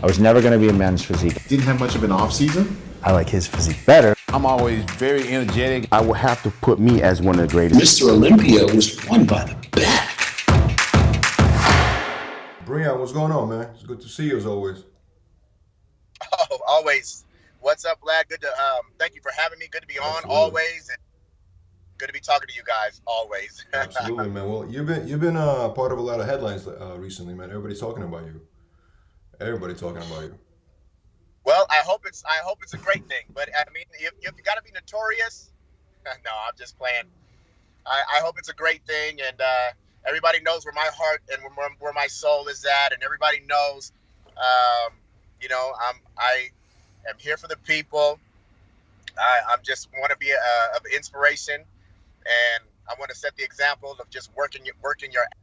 I was never going to be a men's physique. Didn't have much of an off season. I like his physique better. I'm always very energetic. I will have to put me as one of the greatest. Mr. Olympia was won by the back. Breon, what's going on, man? It's good to see you as always. Oh, always. What's up, Vlad? Good to thank you for having me. Good to be on always, and good to be talking to you guys always. Absolutely, man. Well, you've been part of a lot of headlines recently, man. Everybody's talking about you. Well, I hope it's a great thing. But I mean, you've got to be notorious. No, I'm just playing. I hope it's a great thing, and everybody knows where my heart and where my soul is at, and everybody knows. I am here for the people. I'm just want to be of inspiration, and I want to set the example of just working your ass,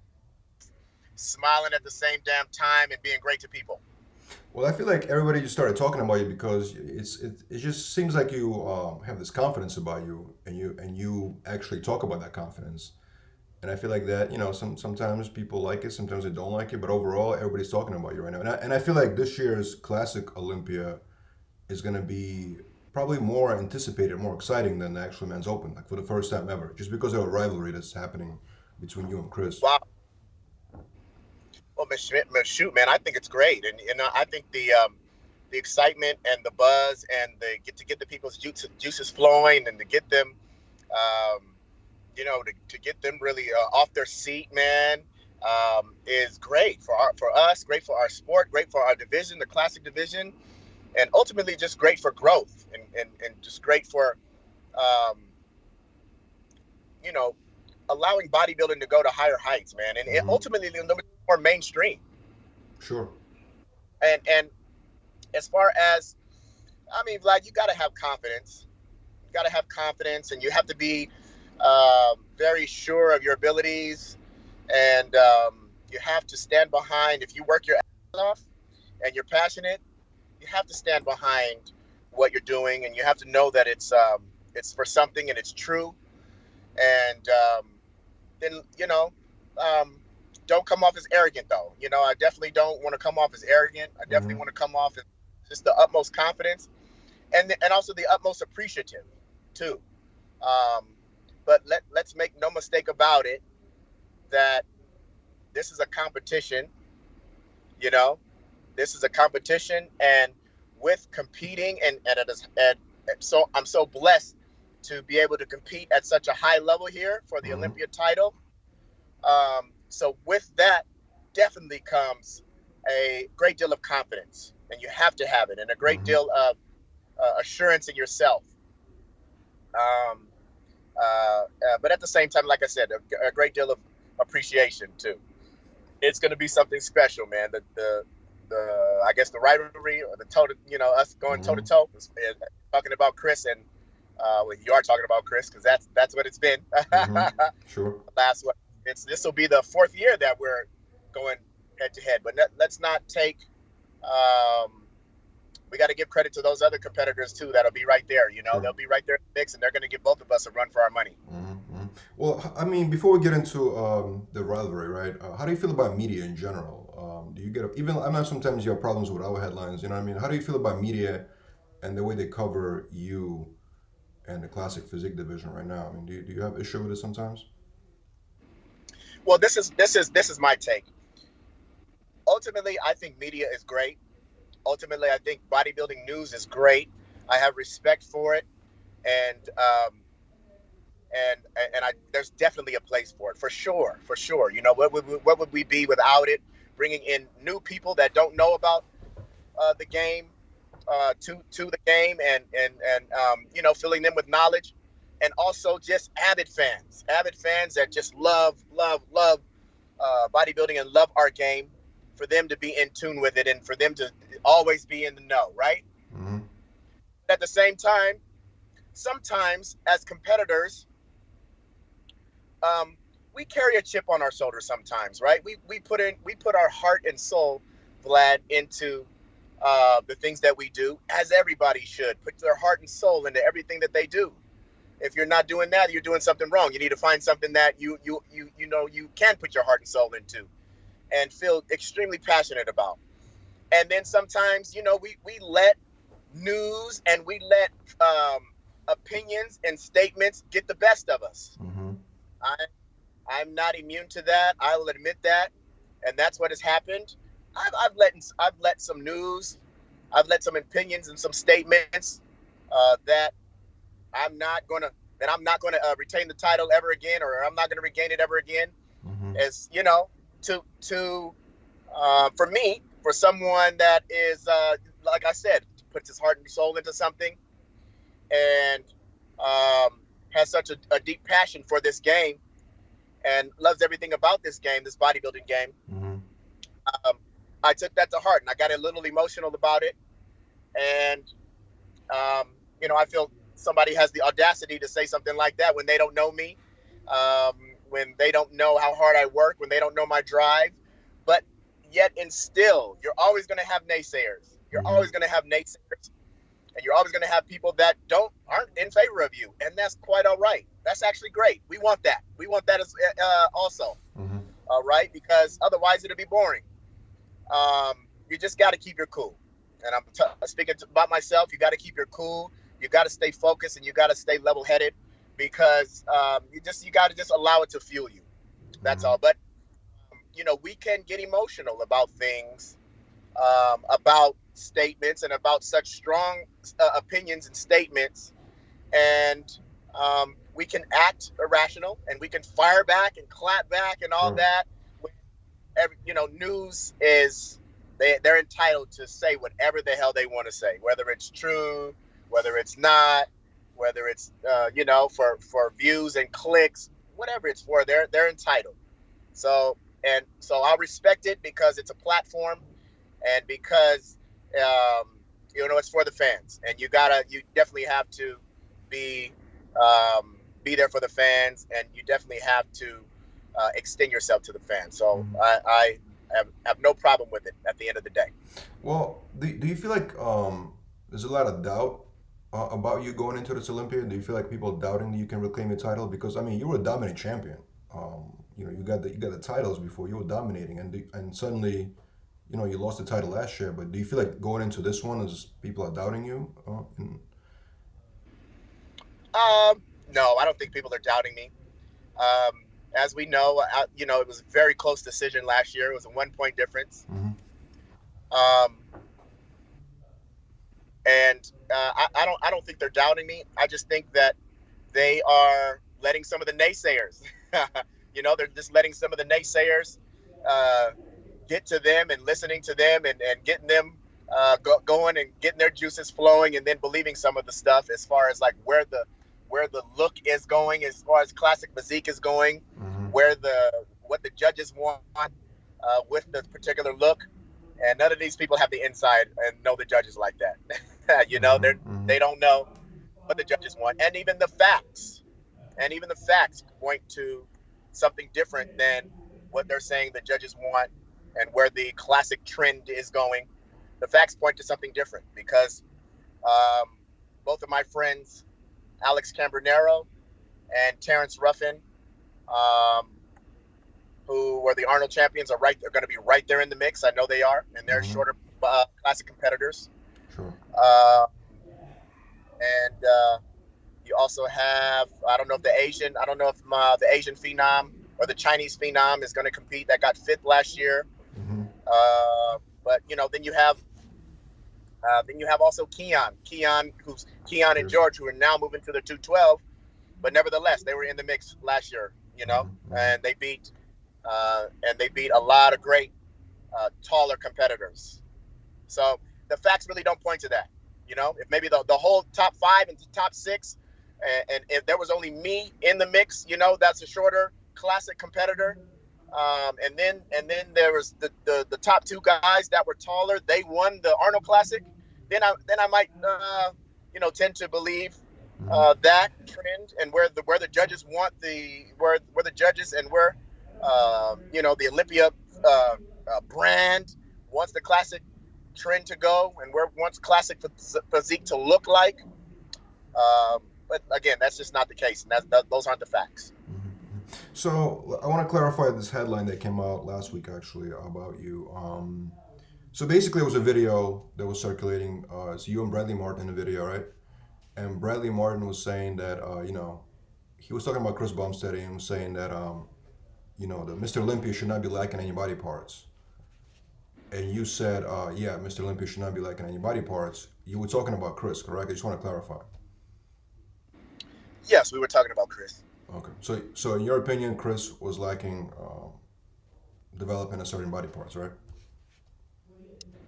smiling at the same damn time, and being great to people. Well, I feel like everybody just started talking about you because it just seems like you have this confidence about you, and you actually talk about that confidence. And I feel like that, sometimes people like it, sometimes they don't like it, but overall, everybody's talking about you right now. And I feel like this year's Classic Olympia is going to be probably more anticipated, more exciting than the actual Men's Open, like for the first time ever, just because of a rivalry that's happening between you and Chris. Wow. Well, shoot, man, I think it's great, and I think the excitement and the buzz and to get the people's juices flowing and to get them, to get them really off their seat, man, is great for us, great for our sport, great for our division, the Classic division, and ultimately just great for growth and just great for, allowing bodybuilding to go to higher heights, man, and ultimately more mainstream. Sure. And as far as, Vlad, you got to have confidence. You got to have confidence, and you have to be very sure of your abilities, and you have to stand behind. If you work your ass off and you're passionate, you have to stand behind what you're doing, and you have to know that it's for something and it's true. And then don't come off as arrogant, though. I definitely don't want to come off as arrogant. I definitely want to come off as just the utmost confidence, and also the utmost appreciative too. But let's make no mistake about it that this is a competition. This is a competition, and with competing, and so I'm so blessed to be able to compete at such a high level here for the Olympia title. So with that definitely comes a great deal of confidence, and you have to have it, and a great deal of assurance in yourself. But at the same time, like I said, a great deal of appreciation too. It's going to be something special, man. I guess the rivalry, or the toe, us going toe to toe, talking about Chris, and you are talking about Chris because that's what it's been. Sure. Last one. This will be the fourth year that we're going head to head, but let's not take. We got to give credit to those other competitors too. That'll be right there. Sure. They'll be right there in the mix, and they're going to give both of us a run for our money. Well, before we get into the rivalry, right? How do you feel about media in general? Do you get even? I know sometimes you have problems with our headlines. How do you feel about media and the way they cover you and the Classic Physique division right now? Do you have issue with it sometimes? Well, this is my take. Ultimately, I think media is great. Ultimately, I think bodybuilding news is great. I have respect for it, and there's definitely a place for it, for sure. What would we be without it? Bringing in new people that don't know about the game to the game, and filling them with knowledge. And also just avid fans that just love bodybuilding and love our game, for them to be in tune with it and for them to always be in the know, right? At the same time, sometimes as competitors, we carry a chip on our shoulder sometimes, right? We put our heart and soul, Vlad, into the things that we do, as everybody should put their heart and soul into everything that they do. If you're not doing that, you're doing something wrong. You need to find something that you can put your heart and soul into and feel extremely passionate about. And then sometimes, we let news and we let opinions and statements get the best of us. Mm-hmm. I'm not immune to that. I will admit that, and that's what has happened. I've let some news, I've let some opinions and some statements that I'm not gonna retain the title ever again, or I'm not gonna regain it ever again. Mm-hmm. As for me, for someone that is like I said, puts his heart and soul into something, and has such a deep passion for this game, and loves everything about this game, this bodybuilding game. Mm-hmm. I took that to heart, and I got a little emotional about it. And I feel somebody has the audacity to say something like that when they don't know me, when they don't know how hard I work, when they don't know my drive. But yet and still, you're always going to have naysayers. You're Mm-hmm. always going to have naysayers, and you're always going to have people that aren't in favor of you, and that's quite all right. That's actually great. We want that. We want that as also, Mm-hmm. right? Because otherwise it'll be boring. You just got to keep your cool. And I'm speaking about myself. You got to keep your cool. You got to stay focused, and you got to stay level-headed, because you got to just allow it to fuel you. That's all. But we can get emotional about things, about statements, and about such strong opinions and statements, and we can act irrational, and we can fire back and clap back and all Sure. that. News is, they're entitled to say whatever the hell they want to say, whether it's true, whether it's not, whether it's for views and clicks, whatever it's for, they're entitled. So I'll respect it, because it's a platform, and because it's for the fans, and you definitely have to be there for the fans, and you definitely have to extend yourself to the fans. So I have no problem with it at the end of the day. Well, do you feel like there's a lot of doubt about you going into this Olympia? Do you feel like people doubting that you can reclaim your title? Because I mean, you were a dominant champion. You got the titles before. You were dominating, and suddenly, you lost the title last year. But do you feel like going into this one, as people are doubting you? No, I don't think people are doubting me. As we know, it was a very close decision last year. It was a 1-point difference. Mm-hmm. And I don't think they're doubting me. I just think that they are letting some of the naysayers, they're just letting some of the naysayers get to them, and listening to them, and getting them going, and getting their juices flowing, and then believing some of the stuff as far as like where the look is going, as far as Classic Physique is going, Mm-hmm. what the judges want with the particular look. And none of these people have the inside and know the judges like that. Mm-hmm. They don't know what the judges want. And even the facts point to something different than what they're saying the judges want, and where the classic trend is going. The facts point to something different, because both of my friends, Alex Cambronero and Terrence Ruffin, who were the Arnold champions, they're going to be right there in the mix. I know they are, and they're Mm-hmm. shorter classic competitors. Sure. And you also have, I don't know if the Asian phenom or the Chinese phenom is going to compete. That got fifth last year. Mm-hmm. But then you have also Keon and George, who are now moving to the 212, but nevertheless they were in the mix last year. Mm-hmm. And they beat a lot of great taller competitors. So the facts really don't point to that. If maybe the whole top 5 and top 6, and if there was only me in the mix, that's a shorter classic competitor. And then there was the top 2 guys that were taller. They won the Arnold Classic. Then I might tend to believe that trend, and where the judges want where the judges, and where the Olympia brand wants the classic trend to go, and where wants Classic Physique to look like. But again, that's just not the case, and those aren't the facts. So I want to clarify this headline that came out last week, actually, about you. So basically, it was a video that was circulating. It's you and Bradley Martin in the video, right? And Bradley Martin was saying that, he was talking about Chris Bumstead and was saying that, that Mr. Olympia should not be lacking any body parts. And you said, yeah, Mr. Olympia should not be lacking any body parts. You were talking about Chris, correct? I just want to clarify. Yes, we were talking about Chris. Okay. So in your opinion, Chris was lacking developing a certain body parts, right?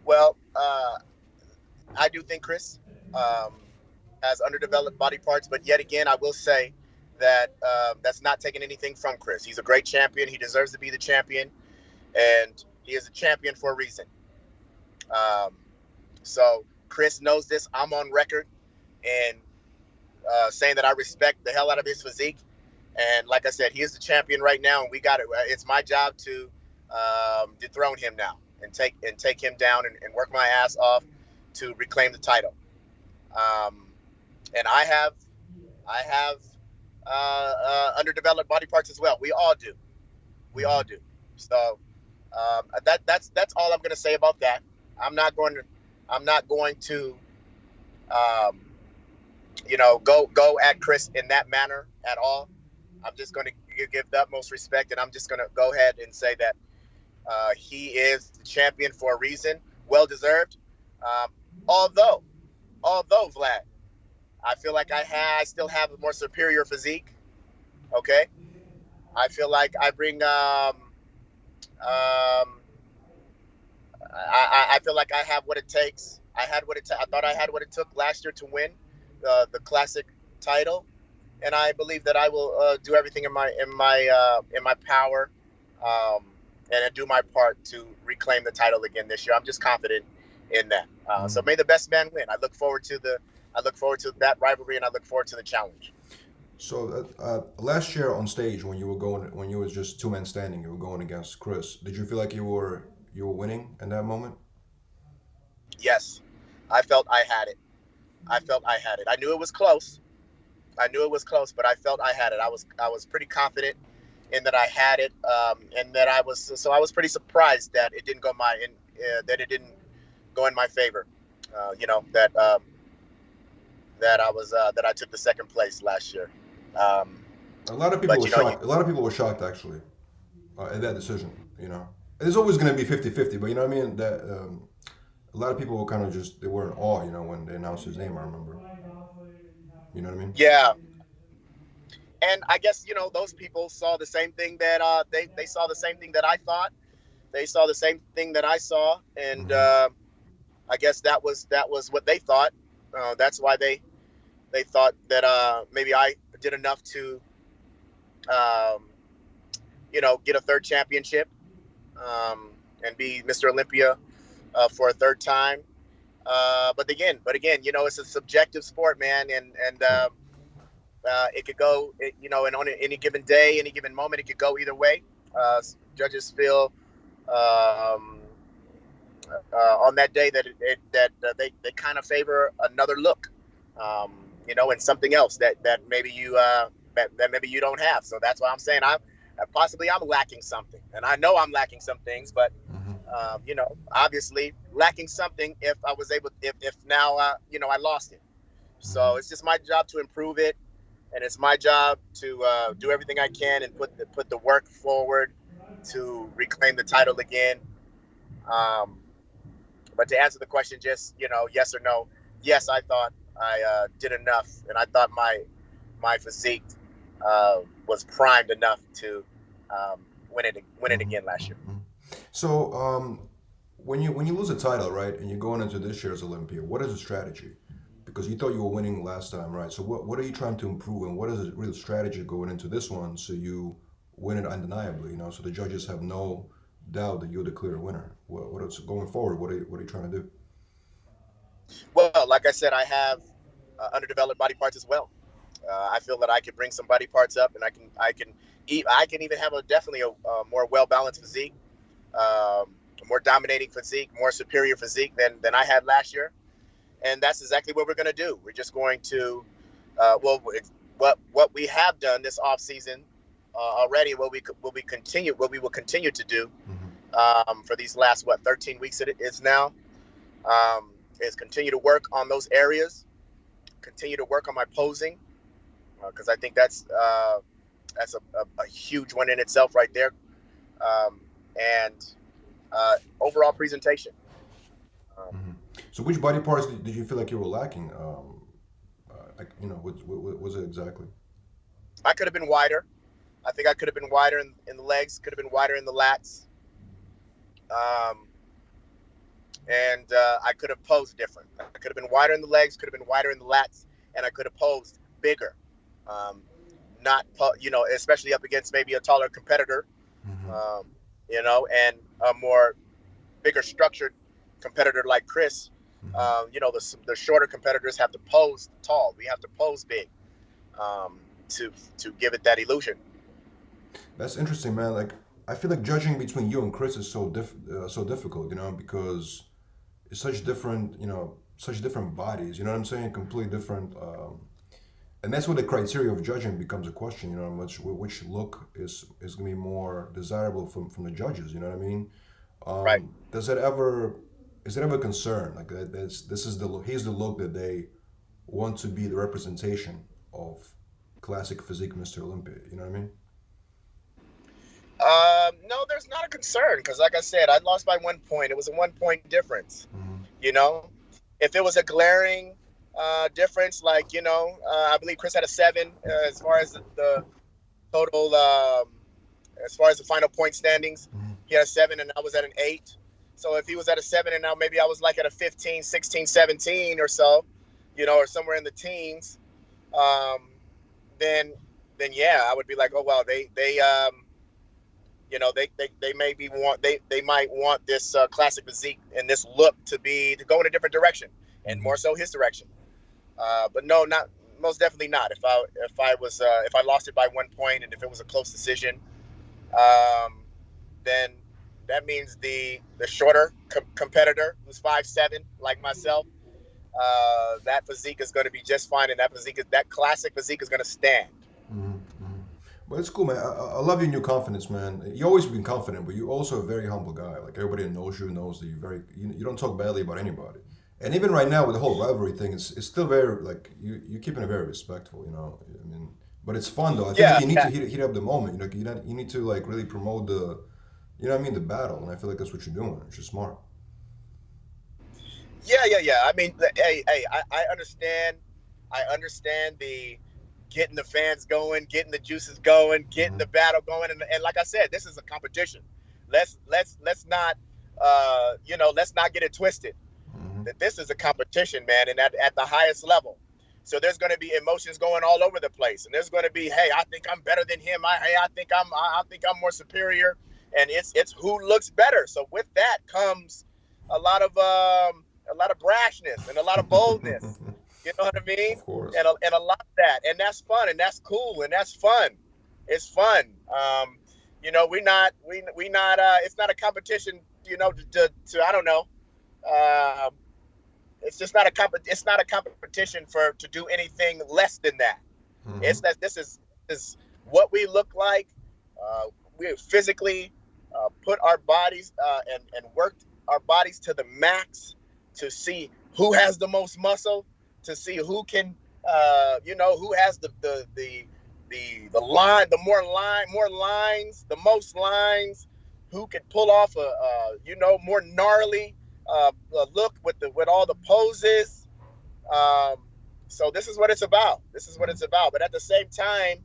Well, I do think Chris has underdeveloped body parts, but yet again, I will say that that's not taking anything from Chris. He's a great champion. He deserves to be the champion, and he is a champion for a reason. So Chris knows this. I'm on record and saying that I respect the hell out of his physique. And like I said, he is the champion right now, and we got it. It's my job to dethrone him now and take him down and work my ass off to reclaim the title. And I have underdeveloped body parts as well. We all do. So that's all I'm going to say about that. I'm not going to go at Chris in that manner at all. I'm just going to give the utmost respect, and I'm just going to go ahead and say that he is the champion for a reason, well deserved. Although Vlad, I feel like I still have a more superior physique. Okay, I feel like I bring I feel like I have what it takes. I thought I had what it took last year to win the Classic title, and I believe that I will do everything in my power and do my part to reclaim the title again this year. I'm just confident in that. So may the best man win. I look forward to that rivalry, and I look forward to the challenge. So last year on stage, when you were just two men standing, you were going against Chris. Did you feel like you were winning in that moment? Yes, I felt I had it. I knew it was close, but I felt I had it. I was pretty confident in that I had it, and that I was pretty surprised that it didn't go in my favor. That I took the second place last year. A lot of people were shocked. A lot of people were shocked actually at that decision. It's always going to be 50-50, but you know what I mean. That a lot of people were kind of they were in awe. When they announced his name. I remember. You know what I mean? Yeah. And I guess those people saw the same thing that they saw the same thing that I thought. They saw the same thing that I saw, and I guess that was what they thought. That's why they thought that maybe I did enough to get a third championship and be Mr. Olympia for a third time. But again, it's a subjective sport, man, and it could go, and on any given day, any given moment, it could go either way. Judges feel on that day that they kind of favor another look, and something else that maybe you don't have. So that's why I'm saying I'm lacking something, and I know I'm lacking some things, but obviously lacking something if now I lost it. So it's just my job to improve it, and it's my job to do everything I can and put the work forward to reclaim the title again. But to answer the question, just yes or no, yes, I thought I did enough, and I thought my physique was primed enough to win it again last year. So when you lose a title, right, and you're going into this year's Olympia, what is the strategy? Because you thought you were winning last time, right? So what are you trying to improve, and what is the real strategy going into this one so you win it undeniably? So the judges have no doubt that you're the clear winner. What is going forward? What are you trying to do? Well, like I said, I have underdeveloped body parts as well. I feel that I can bring some body parts up, and I can even have definitely a more well-balanced physique, a more dominating physique, more superior physique than I had last year. And that's exactly what we're going to do. We're just going to, what we have done this off season already, what we will continue to do, for these last 13 weeks it is now, is continue to work on those areas, continue to work on my posing, because I think that's a huge one in itself right there, and overall presentation. So which body parts did you feel like you were lacking? Like, you know, what was it exactly? I could have been wider. I think I could have been wider in the legs, could have been wider in the lats. And I could have posed different. I could have been wider in the legs, could have been wider in the lats, and I could have posed bigger. You know, especially up against maybe a taller competitor, you know, and a more bigger structured competitor like Chris. You know, the shorter competitors have to pose tall. We have to pose big to give it that illusion. That's interesting, man. Like, I feel like judging between you and Chris is so difficult, you know, because it's such different, you know, such different bodies. You know what I'm saying? Completely different. And that's where the criteria of judging becomes a question. You know, which look is going to be more desirable from the judges. You know what I mean? Right. Is that ever a concern? Like, here's the look that they want to be the representation of Classic Physique Mr. Olympia. You know what I mean? No, there's not a concern, because like I said, I lost by 1 point. It was a 1 point difference. You know, if it was a glaring difference, like, you know, I believe Chris had a 7 as far as the total, as far as the final point standings. He had a 7 and I was at an 8. So if he was at a 7 and now maybe I was like at a 15, 16, 17 or so, you know, or somewhere in the teens, then yeah, I would be like, oh, well, they you know, they might want this Classic Physique and this look to go in a different direction, and more so his direction. But no, not most definitely not. If I lost it by 1 point and if it was a close decision, then that means the shorter competitor who's 5'7" like myself, that physique is going to be just fine, and that Classic Physique is going to stand. But it's cool, man. I love your new confidence, man. You always been confident, but you're also a very humble guy. Like, everybody that knows you knows that you don't talk badly about anybody. And even right now with the whole rivalry thing, it's still very, like, you're keeping it very respectful, you know. I mean, but it's fun though. I think you need to heat up the moment. You know, you need to like really promote the, you know what I mean, the battle. And I feel like that's what you're doing, which is smart. Yeah. I mean, hey, I understand. I understand the getting the fans going, getting the juices going, getting the battle going, and like I said, this is a competition. Let's not you know, let's not get it twisted. That this is a competition, man, and at the highest level. So there's going to be emotions going all over the place, and there's going to be, hey, I think I'm better than him. I think I'm more superior, and it's who looks better. So with that comes a lot of brashness and a lot of boldness. You know what I mean? Of course. And a lot of that, and that's fun, and that's cool, and that's fun. It's fun. You know, we not. It's not a competition. You know, to I don't know. It's just not It's not a competition to do anything less than that. It's that this is what we look like. We physically put our bodies and worked our bodies to the max to see who has the most muscle, to see who can, you know, who has the line, more lines, the most lines, who can pull off a you know, more gnarly look with all the poses. So this is what it's about. But at the same time,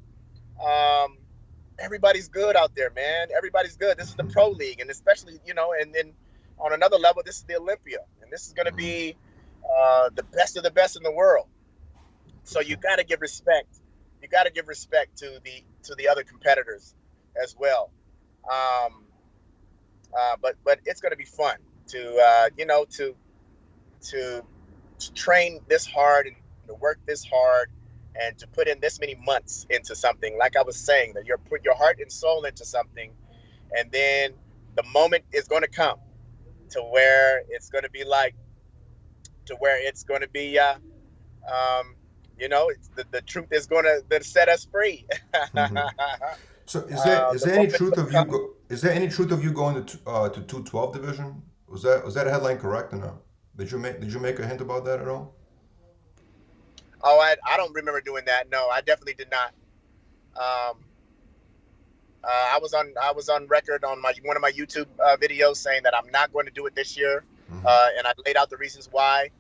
everybody's good out there, man. Everybody's good. This is the pro league, and especially, you know, and then on another level, this is the Olympia, and this is going to be the best of the best in the world. So you got to give respect. You got to give respect to the other competitors as well. But it's going to be fun to you know, to train this hard and to work this hard and to put in this many months into something. Like I was saying, that you put your heart and soul into something, and then the moment is going to come to where it's going to be like, you know, the truth is going to set us free. So is there any moment truth will of come. is there any truth of you going to 212 division? Was that a headline correct or no? Did you make a hint about that at all? Oh, I don't remember doing that. No, I definitely did not. Um, I was on record on my one of my YouTube videos saying that I'm not going to do it this year, and I laid out the reasons why.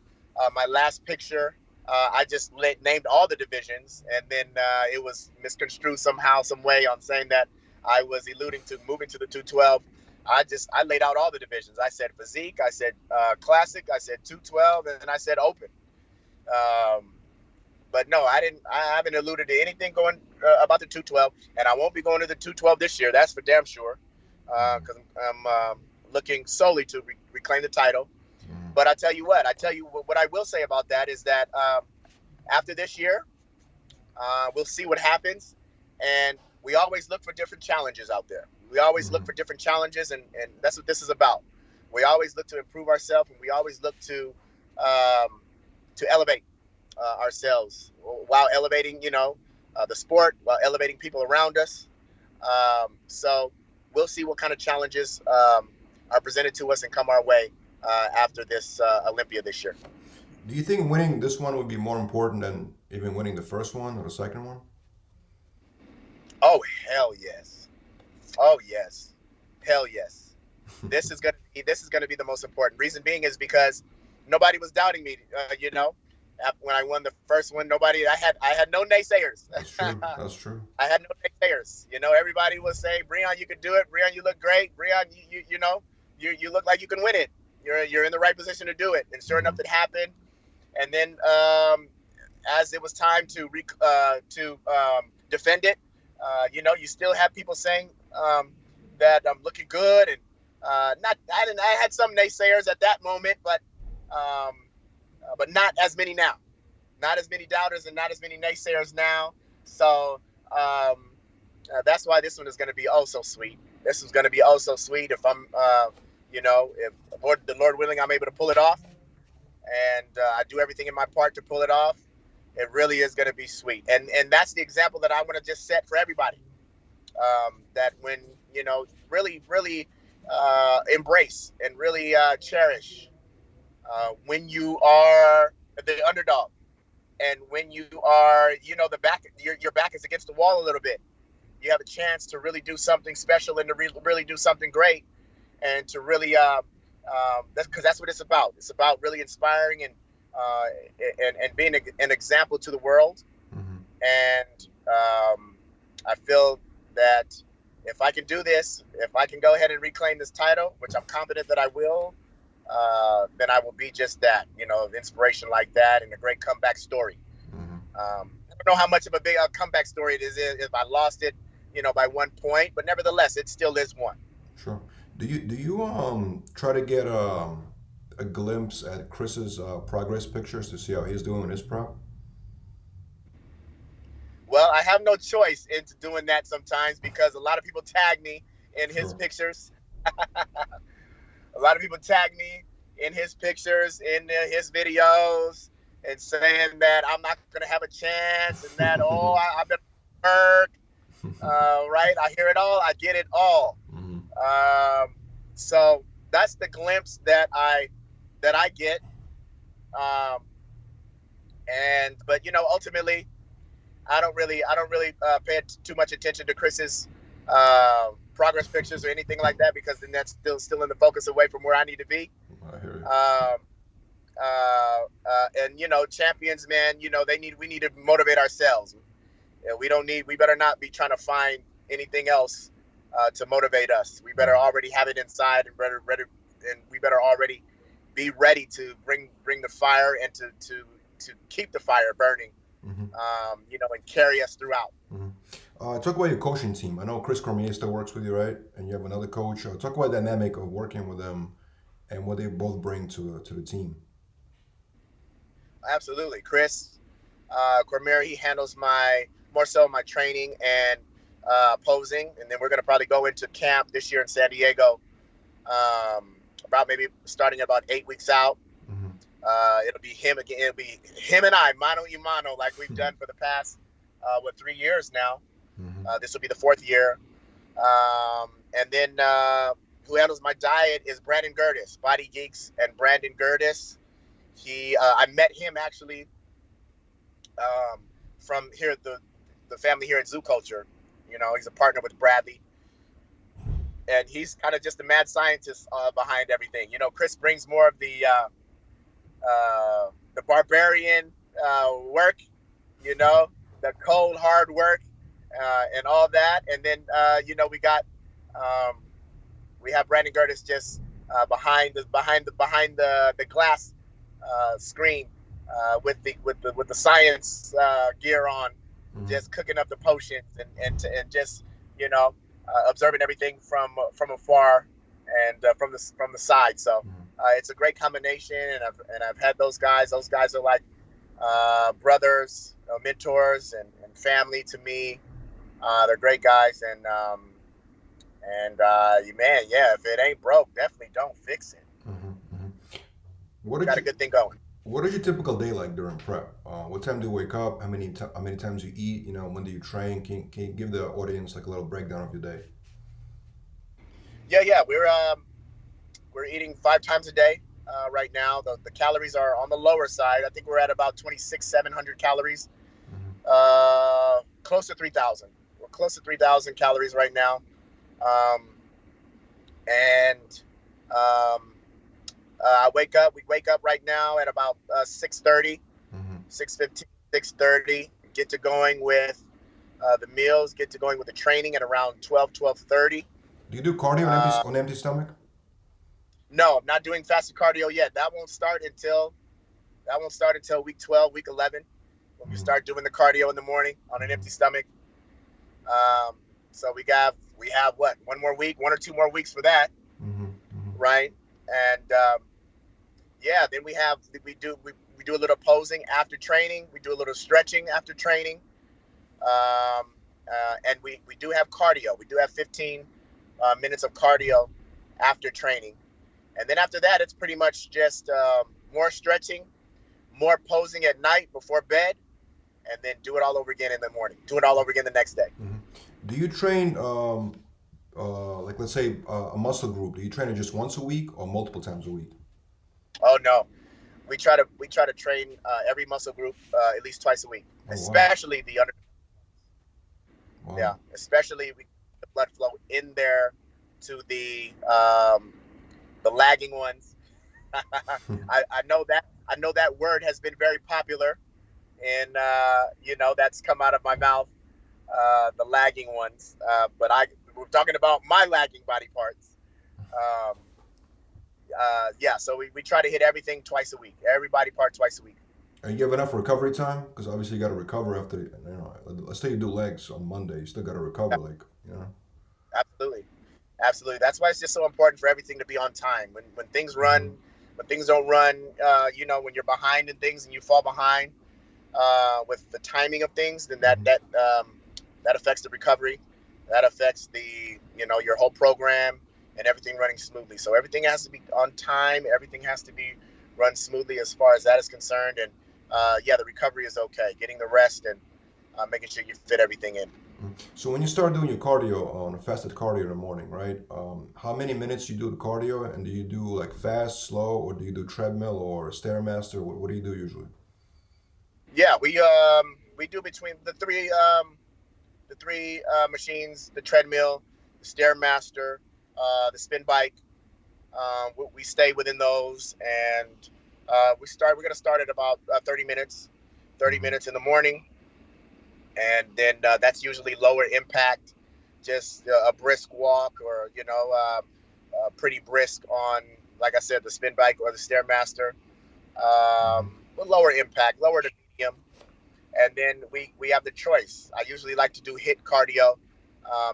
My last picture, I just named all the divisions, and then it was misconstrued somehow, some way, on saying that I was alluding to moving to the 212. I laid out all the divisions. I said physique, I said classic, I said 212, and then I said open. Um, but no, I didn't. I haven't alluded to anything going about the 212, and I won't be going to the 212 this year. That's for damn sure, because I'm looking solely to reclaim the title. But I tell you what I will say about that is that after this year, we'll see what happens, and we always look for different challenges out there. We always look for different challenges, and that's what this is about. We always look to improve ourselves, and we always look to elevate ourselves while elevating, the sport, while elevating people around us. So we'll see what kind of challenges are presented to us and come our way after this Olympia this year. Do you think winning this one would be more important than even winning the first one or the second one? Oh, hell yes. Oh, yes. Hell yes. This is gonna be the most important. Reason being is because nobody was doubting me. When I won the first one, I had no naysayers. That's true. That's true. I had no naysayers. Everybody was saying, Breon, you can do it. Breon, you look great. Breon, you look like you can win it. You're in the right position to do it. And sure enough, it happened. And then as it was time to defend it, you still have people saying that I'm looking good, and I had some naysayers at that moment, but not as many now. Not as many doubters and not as many naysayers now. So that's why this one is going to be oh so sweet. This is going to be oh so sweet if I'm, if the Lord willing, I'm able to pull it off, and I do everything in my part to pull it off. It really is going to be sweet, and that's the example that I want to just set for everybody. That when really embrace and really cherish when you are the underdog, and when you are the back, your back is against the wall a little bit. You have a chance to really do something special and to really do something great, and to really that's what it's about. It's about really inspiring and being an example to the world. And I feel that if I can do this, if I can go ahead and reclaim this title, which I'm confident that I will, then I will be just that, an inspiration like that and a great comeback story. I don't know how much of a big comeback story it is if I lost it, by 1 point, but nevertheless, it still is one. Sure. Do you try to get a glimpse at Chris's progress pictures to see how he's doing in his prep? Well, I have no choice into doing that sometimes because a lot of people tag me in his pictures. A lot of people tag me in his pictures, in his videos, and saying that I'm not going to have a chance, and that I've been work. Right? I hear it all. I get it all. So that's the glimpse that I get. But ultimately, I don't really pay too much attention to Chris's progress pictures or anything like that, because then that's still in the focus away from where I need to be. I hear you. And champions, man, we need to motivate ourselves. We better not be trying to find anything else to motivate us. We better already have it inside, and we better already be ready to bring the fire and to keep the fire burning. And carry us throughout. Talk about your coaching team. I know Chris Cormier still works with you, right? And you have another coach. Talk about the dynamic of working with them and what they both bring to the team. Absolutely. Chris Cormier, he handles more so my training and posing. And then we're going to probably go into camp this year in San Diego, about maybe starting about 8 weeks out. It'll be him again. It'll be him and I, mano y mano, like we've done for the past 3 years now. This will be the 4th year. And then who handles my diet is Brandon Gertis, Body Geeks, and Brandon Gertis. I met him actually from here, the family here at Zoo Culture. You know, he's a partner with Bradley. And he's kind of just the mad scientist behind everything. You know, Chris brings more of the barbarian work, you know, the cold, hard work and all that. And then, you know, we have Brandon Gertis just behind the glass screen with the science gear on, just cooking up the potions and just, you know, observing everything from afar and from the side. So it's a great combination, and I've had those guys. Those guys are like brothers, mentors, and family to me. They're great guys, and man, yeah, if it ain't broke, definitely don't fix it. What Got a good thing going. What is your typical day like during prep? What time do you wake up? How many times you eat? You know, when do you train? Can you give the audience like a little breakdown of your day? Yeah, we're eating 5 times a day right now. The calories are on the lower side. I think we're at about 700 calories, close to 3,000. We're close to 3,000 calories right now, we wake up right now at about 6:30, 6:15, 6:30. Get to going with the meals. Get to going with the training at around 12:30. Do you do cardio on empty stomach? No, I'm not doing fasted cardio yet. That won't start until week 12, week 11, when we start doing the cardio in the morning on an empty stomach. So we have what, 1 or 2 more weeks for that, right? And yeah, then we do a little posing after training. We do a little stretching after training, and we do have cardio. We do have 15 minutes of cardio after training, and then after that, it's pretty much just more stretching, more posing at night before bed, and then do it all over again in the morning. Do it all over again the next day. Do you train like, let's say a muscle group? Do you train it just once a week or multiple times a week? Oh no, we try to train every muscle group at least twice a week, especially the under. Wow. Yeah, especially we get the blood flow in there to the lagging ones. I know that word has been very popular, and you know, that's come out of my mouth, the lagging ones. But we're talking about my lagging body parts. Yeah, so we try to hit everything twice a week, every body part twice a week. And you have enough recovery time? Because obviously you got to recover after, you know, let's say you do legs on Monday, you still got to recover, like, you know? Absolutely. That's why it's just so important for everything to be on time. When things run, when things don't run, you know, when you're behind in things and you fall behind with the timing of things, then that affects the recovery. That affects your whole program and everything running smoothly. So everything has to be on time. Everything has to be run smoothly as far as that is concerned. And yeah, the recovery is okay. Getting the rest and making sure you fit everything in. So when you start doing your cardio on a fasted cardio in the morning, right? How many minutes you do the cardio, and do you do like fast, slow, or do you do treadmill or stairmaster? What do you do usually? Yeah, we do between the three machines: the treadmill, the stairmaster, the spin bike. We stay within those, and we're going to start at about 30 minutes in the morning. And then that's usually lower impact, just a brisk walk, or, you know, pretty brisk on, like I said, the spin bike or the Stairmaster. Lower impact, lower to medium. And then we have the choice. I usually like to do HIIT cardio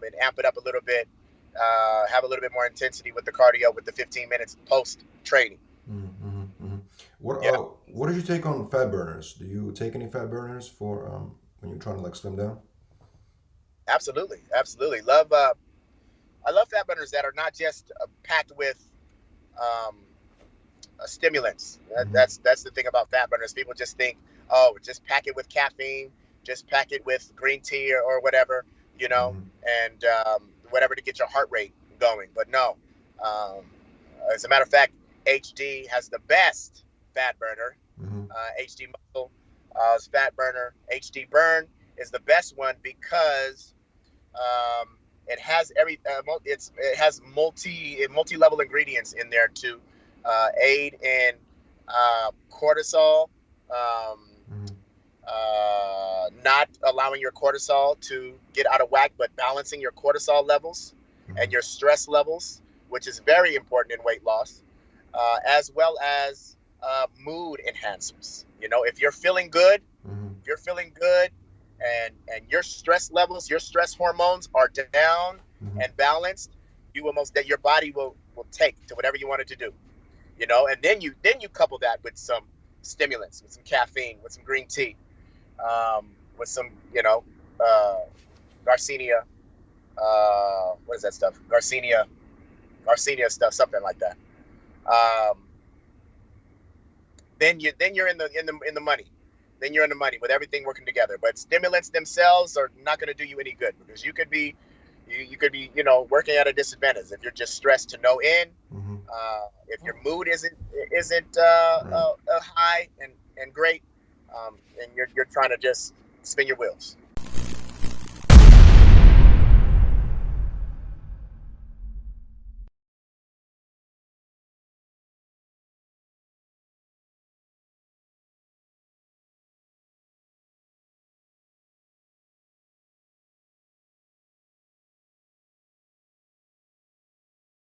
and amp it up a little bit, have a little bit more intensity with the cardio with the 15 minutes post-training. What did you take on fat burners? Do you take any fat burners for when you're trying to like slim down? Absolutely. I love fat burners that are not just packed with stimulants. That's the thing about fat burners. People just think, oh, just pack it with caffeine, just pack it with green tea or whatever. you know, and whatever to get your heart rate going. But no, as a matter of fact, HD has the best fat burner. HD Muscle is fat burner. HD Burn is the best one because it has it has multi-level ingredients in there to aid in cortisol, not allowing your cortisol to get out of whack, but balancing your cortisol levels and your stress levels, which is very important in weight loss, as well as mood enhancers. You know, if you're feeling good, and your stress levels, your stress hormones are down and balanced, your body will take to whatever you want it to do. You know, and then you couple that with some stimulants, with some caffeine, with some green tea, with some, you know, Garcinia, what is that stuff? Garcinia stuff, something like that. Then you're in the money. Then you're in the money with everything working together. But stimulants themselves are not going to do you any good, because you could be, you know, working at a disadvantage if you're just stressed to no end. If your mood isn't high and great, and you're trying to just spin your wheels.